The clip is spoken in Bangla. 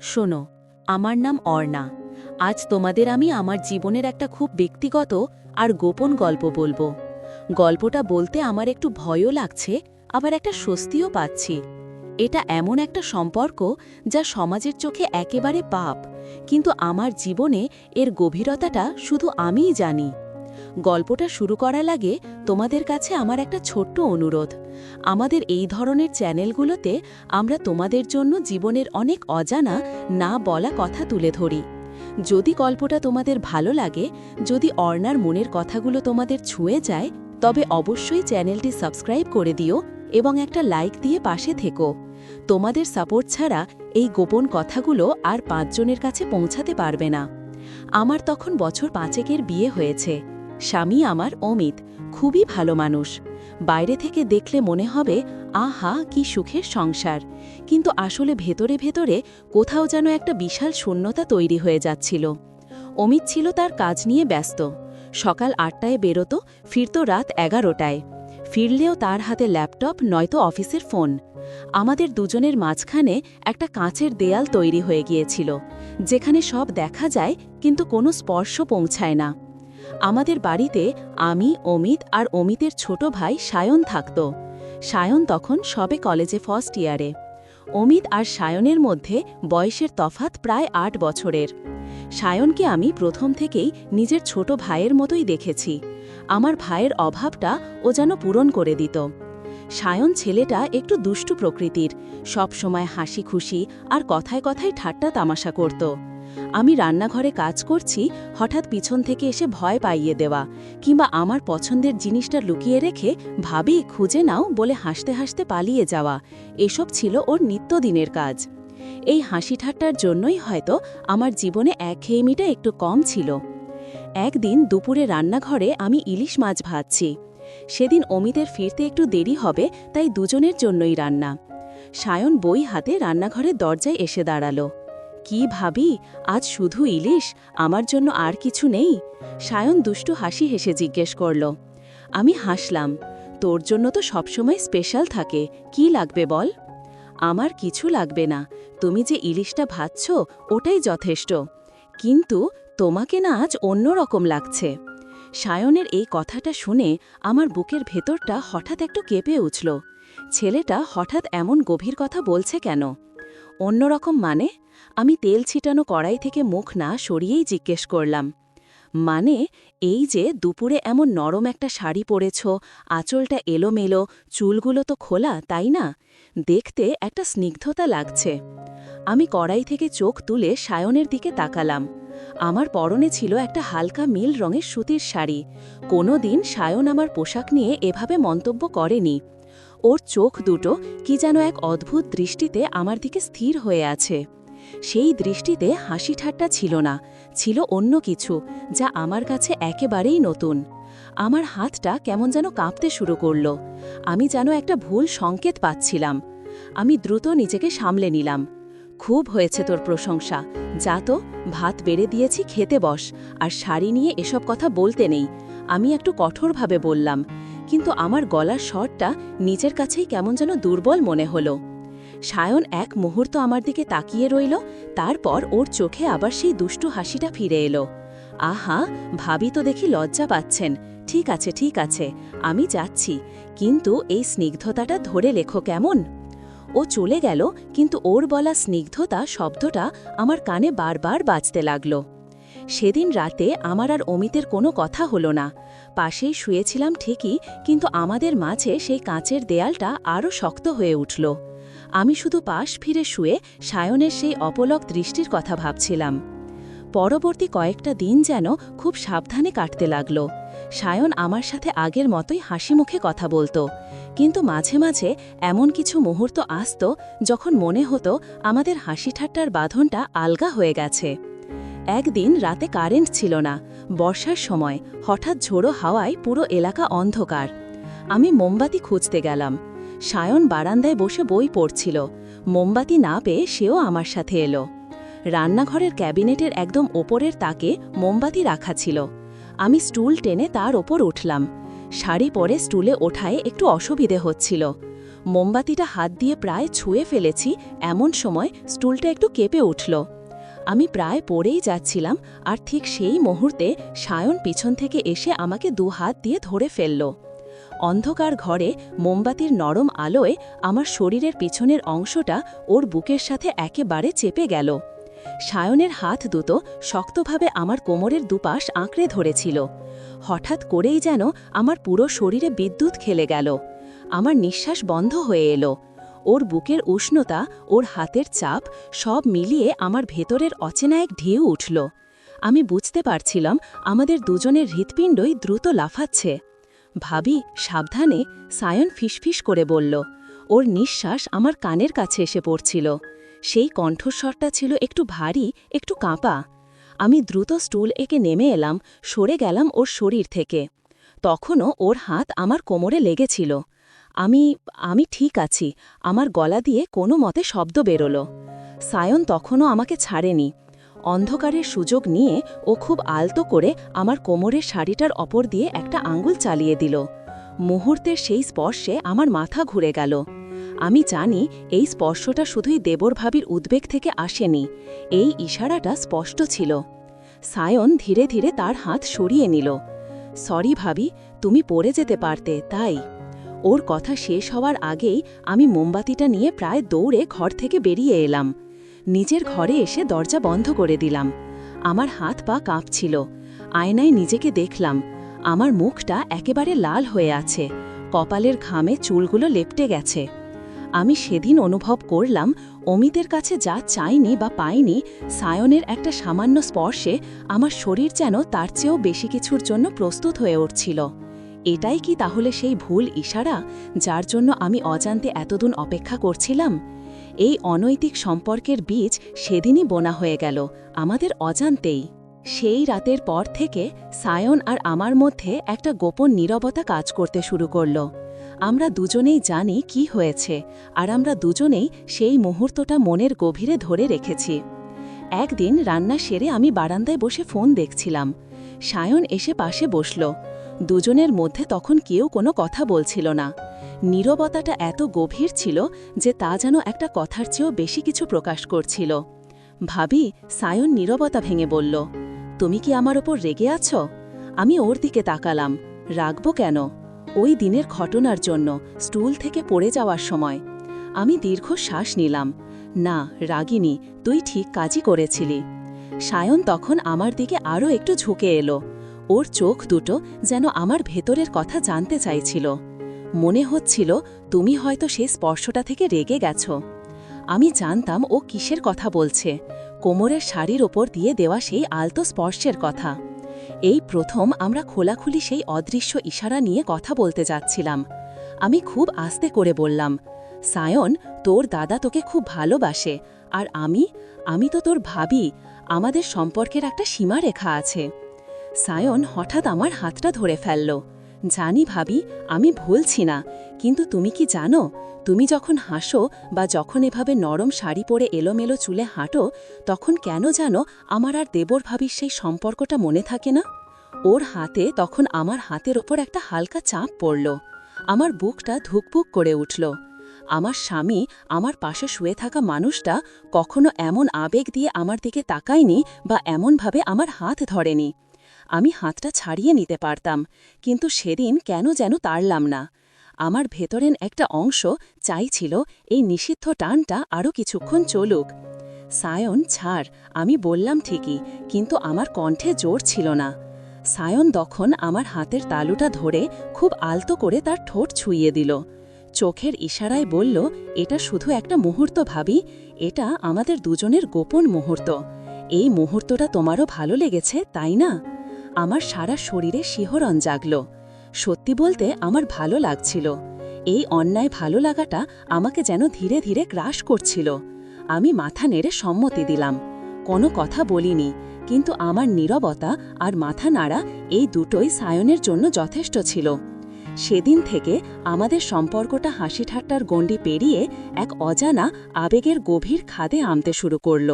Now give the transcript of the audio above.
শোনো, আমার নাম অর্ণা। আজ তোমাদের আমি আমার জীবনের একটা খুব ব্যক্তিগত আর গোপন গল্প বলবো। গল্পটা বলতে আমার একটু ভয়ও লাগছে, আবার একটা স্বস্তিও পাচ্ছি। এটা এমন একটা সম্পর্ক যা সমাজের চোখে একেবারে পাপ, কিন্তু আমার জীবনে এর গভীরতাটা শুধু আমিই জানি। গল্পটা শুরু করার আগে তোমাদের কাছে আমার একটা ছোট্ট অনুরোধ। আমাদের এই ধরনের চ্যানেলগুলোতে আমরা তোমাদের জন্য জীবনের অনেক অজানা, না বলা কথা তুলে ধরি। যদি গল্পটা তোমাদের ভালো লাগে, যদি অর্ণার মনের কথাগুলো তোমাদের ছুঁয়ে যায়, তবে অবশ্যই চ্যানেলটি সাবস্ক্রাইব করে দিও এবং একটা লাইক দিয়ে পাশে থেকো। তোমাদের সাপোর্ট ছাড়া এই গোপন কথাগুলো আর 5 জনের কাছে পৌঁছাতে পারবে না। আমার তখন বছর 5 বিয়ে হয়েছে। স্বামী আমার অমিত, খুবই ভালো মানুষ। বাইরে থেকে দেখলে মনে হবে আহা কি সুখের সংসার, কিন্তু আসলে ভেতরে ভেতরে কোথাও যেন একটা বিশাল শূন্যতা তৈরি হয়ে যাচ্ছিল। অমিত ছিল তার কাজ নিয়ে ব্যস্ত। সকাল 8টায় বেরোতো, ফিরত রাত 11টায়। ফিরলেও তার হাতে ল্যাপটপ নয়তো অফিসের ফোন। আমাদের দুজনের মাঝখানে একটা কাঁচের দেয়াল তৈরি হয়ে গিয়েছিল, যেখানে সব দেখা যায় কিন্তু কোনো স্পর্শ পৌঁছায় না। আমাদের বাড়িতে আমি, অমিত আর অমিতের ছোট ভাই সায়ন থাকত। সায়ন তখন সবে কলেজে ফার্স্ট ইয়ারে। অমিত আর সায়নের মধ্যে বয়সের তফাৎ প্রায় 8 বছরের। সায়নকে আমি প্রথম থেকেই নিজের ছোট ভাইয়ের মতোই দেখেছি। আমার ভাইয়ের অভাবটা ও যেন পূরণ করে দিত। সায়ন ছেলেটা একটু দুষ্টু প্রকৃতির, সব সময় হাসি খুশি আর কথায় কথায় ঠাট্টা তামাশা করত। আমি রান্নাঘরে কাজ করছি, হঠাৎ পিছন থেকে এসে ভয় পাইয়ে দেওয়া, কিংবা আমার পছন্দের জিনিসটা লুকিয়ে রেখে ভাবি খুঁজে নাও বলে হাসতে হাসতে পালিয়ে যাওয়া, এসব ছিল ওর নিত্যদিনের কাজ। এই হাসি ঠাট্টার জন্যই হয়তো আমার জীবনে একঘেয়েমিটা একটু কম ছিল। একদিন দুপুরে রান্নাঘরে আমি ইলিশ মাছ ভাজছি। সেদিন অমিতের ফিরতে একটু দেরি হবে, তাই দুজনের জন্যই রান্না। সায়ন বই হাতে রান্নাঘরের দরজায় এসে দাঁড়ালো। কি ভাবি, আজ শুধু ইলিশ, আমার জন্য আর কিছু নেই? সায়ন দুষ্টু হাসি হেসে জিজ্ঞেস করল। আমি হাসলাম। তোর জন্য তো সবসময় স্পেশাল থাকে, কি লাগবে বল? আমার কিছু লাগবে না, তুমি যে ইলিশটা ভাজছ ওটাই যথেষ্ট। কিন্তু তোমাকে না আজ অন্যরকম লাগছে। সায়নের এই কথাটা শুনে আমার বুকের ভেতরটা হঠাৎ একটু কেঁপে উঠল। ছেলেটা হঠাৎ এমন গভীর কথা বলছে কেন? অন্যরকম মানে? আমি তেল ছিটানো কড়াই থেকে মুখ না সরিয়েই জিজ্ঞেস করলাম। মানে এই যে দুপুরে এমন নরম একটা শাড়ি পরেছ, আঁচলটা এলোমেলো, চুলগুলো তো খোলা, তাই না? দেখতে একটা স্নিগ্ধতা লাগছে। আমি কড়াই থেকে চোখ তুলে সায়নের দিকে তাকালাম। আমার পরনে ছিল একটা হালকা নীল রঙের সুতির শাড়ি। কোনো দিন সায়ন আমার পোশাক নিয়ে এভাবে মন্তব্য করেনি। ওর চোখ দুটো কি যেন এক অদ্ভুত দৃষ্টিতে আমার দিকে স্থির হয়ে আছে। সেই দৃষ্টিতে হাসি ঠাট্টা ছিল না, ছিল অন্য কিছু, যা আমার কাছে একেবারেই নতুন। আমার হাতটা কেমন যেন কাঁপতে শুরু করল। আমি যেন একটা ভুল সংকেত পাচ্ছিলাম। আমি দ্রুত নিজেকে সামলে নিলাম। খুব হয়েছে তোর প্রশংসা, যা তো, ভাত বেড়ে দিয়েছি, খেতে বস, আর শাড়ি নিয়ে এসব কথা বলতে নেই, আমি একটু কঠোরভাবে বললাম। কিন্তু আমার গলার স্বরটা নিজের কাছেই কেমন যেন দুর্বল মনে হলো। সায়ন এক মুহূর্ত আমার দিকে তাকিয়ে রইল, তারপর ওর চোখে আবার সেই দুষ্টু হাসিটা ফিরে এলো। আহা, ভাবি তো দেখি লজ্জা পাচ্ছেন। ঠিক আছে ঠিক আছে, আমি যাচ্ছি, কিন্তু এই স্নিগ্ধতাটা ধরে লেখো কেমন? ও চলে গেল, কিন্তু ওর বলা স্নিগ্ধতা শব্দটা আমার কানে বারবার বাজতে লাগল। সেদিন রাতে আমার আর অমিতের কোনো কথা হলো না। পাশেই শুয়েছিলাম ঠিকই, কিন্তু আমাদের মাঝে সেই কাঁচের দেয়ালটা আরও শক্ত হয়ে উঠল। আমি শুধু পাশ ফিরে শুয়ে সায়নের সেই অপলক দৃষ্টির কথা ভাবছিলাম। পরবর্তী কয়েকটা দিন যেন খুব সাবধানে কাটতে লাগল। সায়ন আমার সাথে আগের মতোই হাসি মুখে কথা বলতো, কিন্তু মাঝে মাঝে এমন কিছু মুহূর্ত আসত যখন মনে হতো আমাদের হাসি ঠাট্টার বাঁধনটা আলগা হয়ে গেছে। একদিন রাতে কারেন্ট ছিল না, বর্ষার সময়, হঠাৎ ঝোড়ো হাওয়ায় পুরো এলাকা অন্ধকার। আমি মোমবাতি খুঁজতে গেলাম। সায়ন বারান্দায় বসে বই পড়ছিল। মোমবাতি না পেয়ে সেও আমার সাথে এলো। রান্নাঘরের ক্যাবিনেটের একদম ওপরের তাকে মোমবাতি রাখা ছিল। আমি স্টুল টেনে তার ওপর উঠলাম। শাড়ি পরে স্টুলে ওঠায় একটু অসুবিধে হচ্ছিল। মোমবাতিটা হাত দিয়ে প্রায় ছুঁয়ে ফেলেছি, এমন সময় স্টুলটা একটু কেঁপে উঠল। আমি প্রায় পড়েই যাচ্ছিলাম, আর ঠিক সেই মুহূর্তে সায়ন পিছন থেকে এসে আমাকে 2 হাত দিয়ে ধরে ফেলল। অন্ধকার ঘরে মোমবাতির নরম আলোয় আমার শরীরের পিছনের অংশটা ওর বুকের সাথে একেবারে চেপে গেল। সায়নের হাত দুটো শক্তভাবে আমার কোমরের দুপাশ আঁকড়ে ধরেছিল। হঠাৎ করেই যেন আমার পুরো শরীরে বিদ্যুৎ খেলে গেল। আমার নিঃশ্বাস বন্ধ হয়ে এলো। ওর বুকের উষ্ণতা, ওর হাতের চাপ, সব মিলিয়ে আমার ভেতরের অচেনা এক ঢেউ উঠল। আমি বুঝতে পারছিলাম আমাদের দুজনের হৃৎপিণ্ডই দ্রুত লাফাচ্ছে। ভাবি, সাবধানে, সায়ন ফিসফিস করে বলল। ওর নিঃশ্বাস আমার কানের কাছে এসে পড়ছিল। সেই কণ্ঠস্বরটা ছিল একটু ভারী, একটু কাঁপা। আমি দ্রুত স্টুল এঁকে নেমে এলাম, সরে গেলাম ওর শরীর থেকে। তখনও ওর হাত আমার কোমরে লেগেছিল। আমি ঠিক আছি, আমার গলা দিয়ে কোনো মতে শব্দ বেরোল। সায়ন তখনও আমাকে ছাড়েনি। অন্ধকারের সুযোগ নিয়ে ও খুব আলতো করে আমার কোমরের শাড়িটার অপর দিয়ে একটা আঙ্গুল চালিয়ে দিল। মুহূর্তের সেই স্পর্শে আমার মাথা ঘুরে গেল। আমি জানি এই স্পর্শটা শুধুই দেবর ভাবির উদ্বেগ থেকে আসেনি, এই ইশারাটা স্পষ্ট ছিল। সায়ন ধীরে ধীরে তার হাত সরিয়ে নিল। সরি ভাবি, তুমি পড়ে যেতে পারতে, তাই। ওর কথা শেষ হওয়ার আগেই আমি মোমবাতিটা নিয়ে প্রায় দৌড়ে ঘর থেকে বেরিয়ে এলাম। নিজের ঘরে এসে দরজা বন্ধ করে দিলাম। আমার হাত পা কাঁপছিল। আয়নায় নিজেকে দেখলাম। আমার মুখটা একেবারে লাল হয়ে আছে, কপালের ঘামে চুলগুলো লেপটে গেছে। আমি সেদিন অনুভব করলাম অমিতের কাছে যা চাইনি বা পাইনি, সায়নের একটা সামান্য স্পর্শে আমার শরীর যেন তার চেয়েও বেশি কিছুর জন্য প্রস্তুত হয়ে উঠছিল। এটাই কি তাহলে সেই ভুল ইশারা, যার জন্য আমি অজান্তে এতদিন অপেক্ষা করছিলাম? এই অনৈতিক সম্পর্কের বীজ সেদিনই বোনা হয়ে গেল, আমাদের অজান্তেই। সেই রাতের পর থেকে সায়ন আর আমার মধ্যে একটা গোপন নীরবতা কাজ করতে শুরু করল। আমরা দুজনেই জানি কি হয়েছে, আর আমরা দুজনেই সেই মুহূর্তটা মনের গভীরে ধরে রেখেছি। একদিন রান্না সেরে আমি বারান্দায় বসে ফোন দেখছিলাম। সায়ন এসে পাশে বসল। দুজনের মধ্যে তখন কেউ কোনো কথা বলছিল না। নীরবতাটা এত গভীর ছিল যে তা যেন একটা কথার চেয়েও বেশি কিছু প্রকাশ করছিল। ভাবি, সায়ন নীরবতা ভেঙে বলল, তুমি কি আমার ওপর রেগে আছো? আমি ওর দিকে তাকালাম। রাগবো কেন? ওই দিনের ঘটনার জন্য, স্টুল থেকে পড়ে যাওয়ার সময়। আমি দীর্ঘ শ্বাস নিলাম। না, রাগিনী, তুই ঠিক কাজই করেছিলি। সায়ন তখন আমার দিকে আরও একটু ঝুঁকে এলো। ওর চোখ দুটো যেন আমার ভেতরের কথা জানতে চাইছিল। মনে হচ্ছিল তুমি হয়তো সেই স্পর্শটা থেকে রেগে গেছ। আমি জানতাম ও কিসের কথা বলছে, কোমরের শাড়ির ওপর দিয়ে দেওয়া সেই আলতো স্পর্শের কথা। এই প্রথম আমরা খোলাখুলি সেই অদৃশ্য ইশারা নিয়ে কথা বলতে যাচ্ছিলাম। আমি খুব আস্তে করে বললাম, সায়ন, তোর দাদা তোকে খুব ভালোবাসে, আর আমি তো তোর ভাবি। আমাদের সম্পর্কের একটা সীমারেখা আছে। সায়ন হঠাৎ আমার হাতটা ধরে ফেলল। জানি ভাবি, আমি ভুলছি না, কিন্তু তুমি কি জানো, তুমি যখন হাসো বা যখন এভাবে নরম শাড়ি পরে এলোমেলো চুলে হাঁটো, তখন কেন জানো আমার আর দেবর ভাবির সেই সম্পর্কটা মনে থাকে না? ওর হাতে তখন আমার হাতের ওপর একটা হালকা চাপ পড়ল। আমার বুকটা ধুকপুক করে উঠল। আমার স্বামী, আমার পাশে শুয়ে থাকা মানুষটা কখনো এমন আবেগ দিয়ে আমার দিকে তাকায়নি বা এমনভাবে আমার হাত ধরেনি। আমি হাতটা ছাড়িয়ে নিতে পারতাম, কিন্তু সেদিন কেন যেন তাড়লাম না। আমার ভেতরের একটা অংশ চাইছিল এই নিষিদ্ধ টানটা আরও কিছুক্ষণ চলুক। সায়ন, ছাড়, আমি বললাম ঠিকই, কিন্তু আমার কণ্ঠে জোর ছিল না। সায়ন তখন আমার হাতের তালুটা ধরে খুব আলতো করে তার ঠোঁট ছুঁইয়ে দিল। চোখের ইশারায় বলল, এটা শুধু একটা মুহূর্ত ভাবি, এটা আমাদের দুজনের গোপন মুহূর্ত। এই মুহূর্তটা তোমারও ভালো লেগেছে, তাই না? আমার সারা শরীরে শিহরণ জাগল। সত্যি বলতে আমার ভালো লাগছিল। এই অন্যায় ভালো লাগাটা আমাকে যেন ধীরে ধীরে গ্রাস করছিল। আমি মাথা নেড়ে সম্মতি দিলাম। কোনো কথা বলিনি, কিন্তু আমার নীরবতা আর মাথা নাড়া এই দুটোই সায়নের জন্য যথেষ্ট ছিল। সেদিন থেকে আমাদের সম্পর্কটা হাসি ঠাট্টার গণ্ডি পেরিয়ে এক অজানা আবেগের গভীর খাদে নামতে শুরু করল।